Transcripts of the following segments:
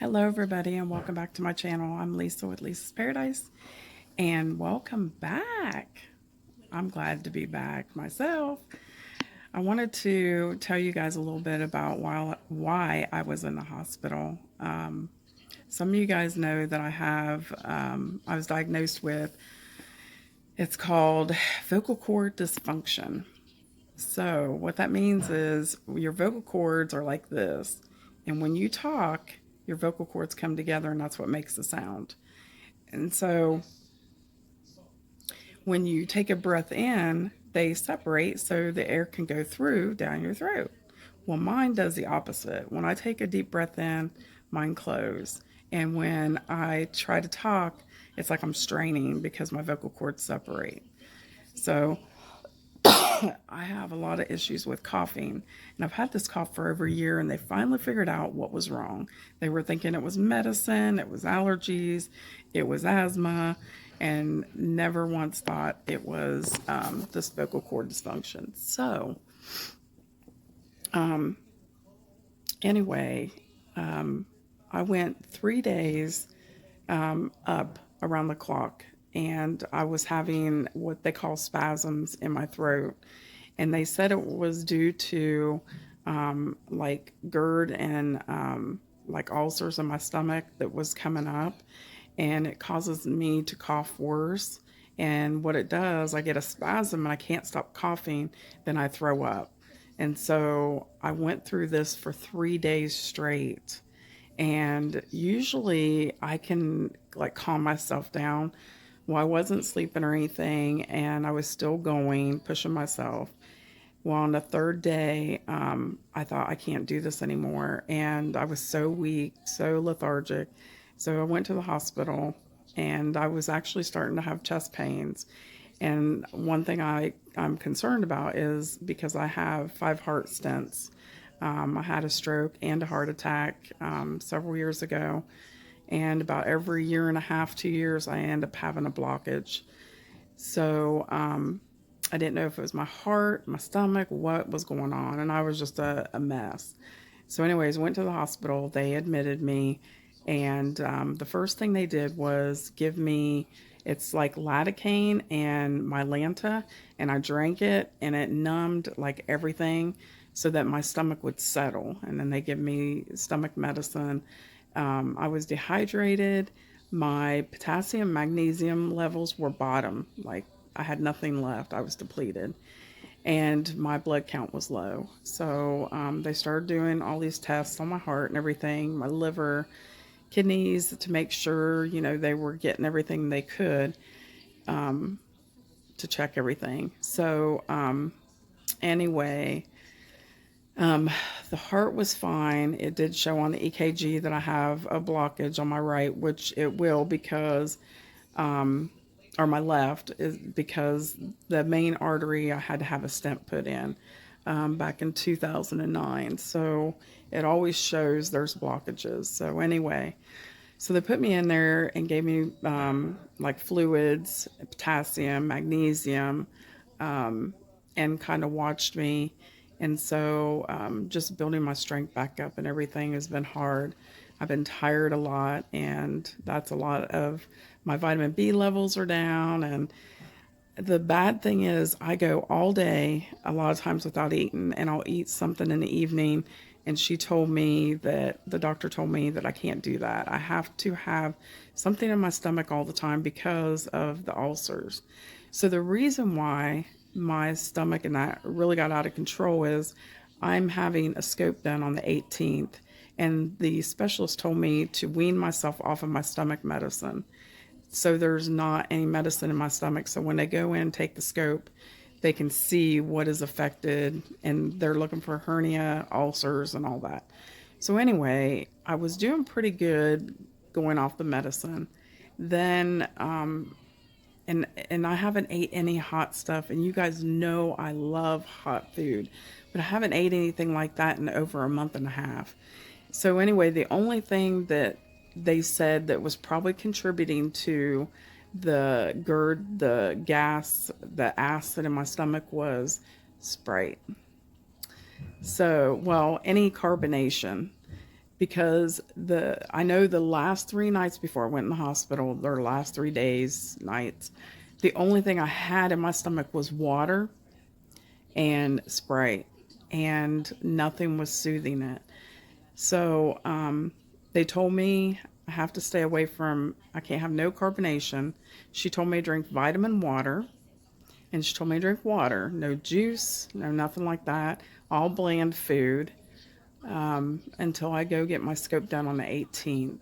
Hello everybody and welcome back to my channel. I'm Lisa with Lisa's Paradise and welcome back. I'm glad to be back myself. I wanted to tell you guys a little bit about why I was in the hospital. Some of you guys know that I was diagnosed with, it's called vocal cord dysfunction. So what that means is your vocal cords are like this, and when you talk, your vocal cords come together and that's what makes the sound. And so when you take a breath in, they separate so the air can go through down your throat. Well, mine does the opposite. When I take a deep breath in, mine closes. And when I try to talk, it's like I'm straining because my vocal cords separate. So I have a lot of issues with coughing, and I've had this cough for over a year, and they finally figured out what was wrong. They were thinking it was medicine, it was allergies, it was asthma, and never once thought it was this vocal cord dysfunction. So, anyway, I went 3 days up around the clock, and I was having what they call spasms in my throat. And they said it was due to like GERD and like ulcers in my stomach that was coming up, and it causes me to cough worse. And what it does, I get a spasm and I can't stop coughing, then I throw up. And so I went through this for 3 days straight. And usually I can like calm myself down. Well, I wasn't sleeping or anything, and I was still going, pushing myself. Well, on the third day, I thought I can't do this anymore, and I was so weak, so lethargic. So I went to the hospital, and I was actually starting to have chest pains. And one thing I'm concerned about is because I have 5 heart stents. I had a stroke and a heart attack several years ago. And about every year and a half, 2 years, I end up having a blockage. So I didn't know if it was my heart, my stomach, what was going on. And I was just a mess. So anyways, went to the hospital. They admitted me. And the first thing they did was give me, it's like lidocaine and Mylanta. And I drank it, and it numbed like everything so that my stomach would settle. And then they give me stomach medicine. I was dehydrated. My potassium, magnesium levels were bottom. Like I had nothing left. I was depleted. And my blood count was low. So they started doing all these tests on my heart and everything, my liver, kidneys, to make sure, they were getting everything they could to check everything. So anyway, the heart was fine. It did show on the EKG that I have a blockage on my right, which it will because, or my left, is because the main artery I had to have a stent put in back in 2009. So it always shows there's blockages. So anyway, so they put me in there and gave me like fluids, potassium, magnesium, and kind of watched me. And so just building my strength back up and everything has been hard. I've been tired a lot, and that's a lot of my vitamin B levels are down. And the bad thing is I go all day, a lot of times without eating, and I'll eat something in the evening. And the doctor told me that I can't do that. I have to have something in my stomach all the time because of the ulcers. So the reason why my stomach and that really got out of control is I'm having a scope done on the 18th, and the specialist told me to wean myself off of my stomach medicine. So there's not any medicine in my stomach. So when they go in and take the scope, they can see what is affected, and they're looking for hernia, ulcers, and all that. So anyway, I was doing pretty good going off the medicine. Then and I haven't ate any hot stuff, and you guys know I love hot food, but I haven't ate anything like that in over a month and a half. So anyway, the only thing that they said that was probably contributing to the GERD, the gas, the acid in my stomach was Sprite. So, well, any carbonation, because I know the last 3 nights before I went in the hospital, or last 3 days, nights, the only thing I had in my stomach was water and Sprite, and nothing was soothing it. So they told me I have to stay away from, I can't have no carbonation. She told me to drink vitamin water, and she told me to drink water, no juice, no nothing like that, all bland food, until I go get my scope done on the 18th.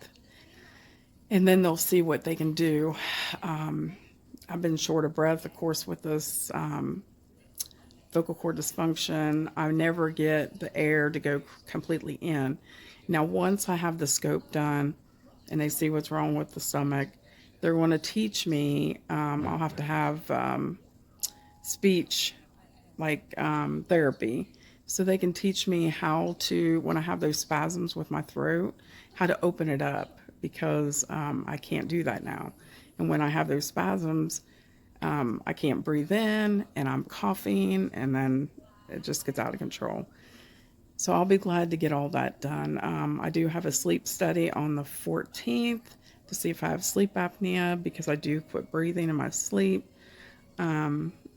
And then they'll see what they can do. I've been short of breath, of course, with this vocal cord dysfunction. I never get the air to go completely in. Now, once I have the scope done and they see what's wrong with the stomach, they're going to teach me. I'll have to have speech therapy, so they can teach me how to, when I have those spasms with my throat, how to open it up, because I can't do that now. And when I have those spasms, I can't breathe in, and I'm coughing, and then it just gets out of control. So I'll be glad to get all that done. I do have a sleep study on the 14th to see if I have sleep apnea, because I do quit breathing in my sleep.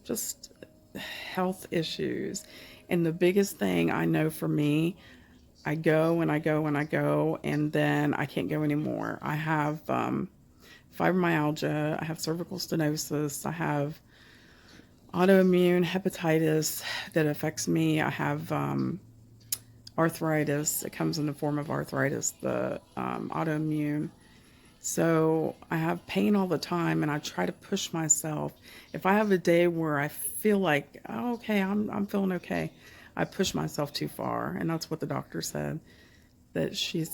Just health issues. And the biggest thing I know for me, I go and I go and I go, and then I can't go anymore. I have fibromyalgia, I have cervical stenosis, I have autoimmune hepatitis that affects me. I have arthritis. It comes in the form of arthritis, the autoimmune. So I have pain all the time, and I try to push myself. If I have a day where I feel like, oh, okay, I'm feeling okay, I push myself too far, and that's what the doctor said. That she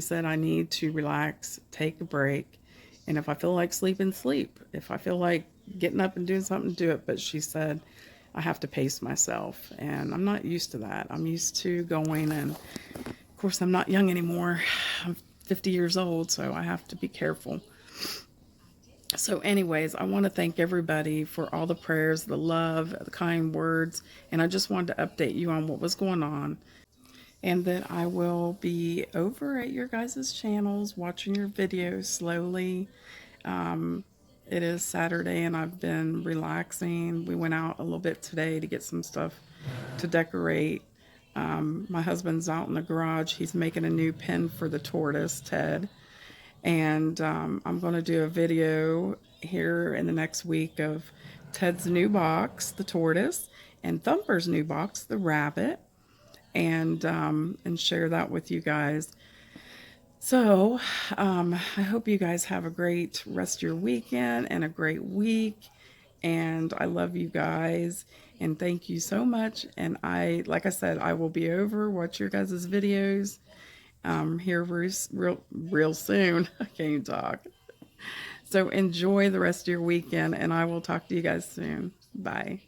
said I need to relax, take a break, and if I feel like sleeping, sleep. If I feel like getting up and doing something, do it. But she said I have to pace myself, and I'm not used to that. I'm used to going, and of course I'm not young anymore. I'm 50 years old, so I have to be careful. So anyways, I want to thank everybody for all the prayers, the love, the kind words, and I just wanted to update you on what was going on, and that I will be over at your guys' channels watching your videos slowly. It is Saturday, and I've been relaxing. We went out a little bit today to get some stuff to decorate. My husband's out in the garage. He's making a new pen for the tortoise, Ted. And I'm going to do a video here in the next week of Ted's new box, the tortoise, and Thumper's new box, the rabbit, and share that with you guys. So I hope you guys have a great rest of your weekend and a great week. And I love you guys, and thank you so much. And like I said, I will be over, watch your guys' videos here real soon. I can't even talk. So enjoy the rest of your weekend, and I will talk to you guys soon. Bye.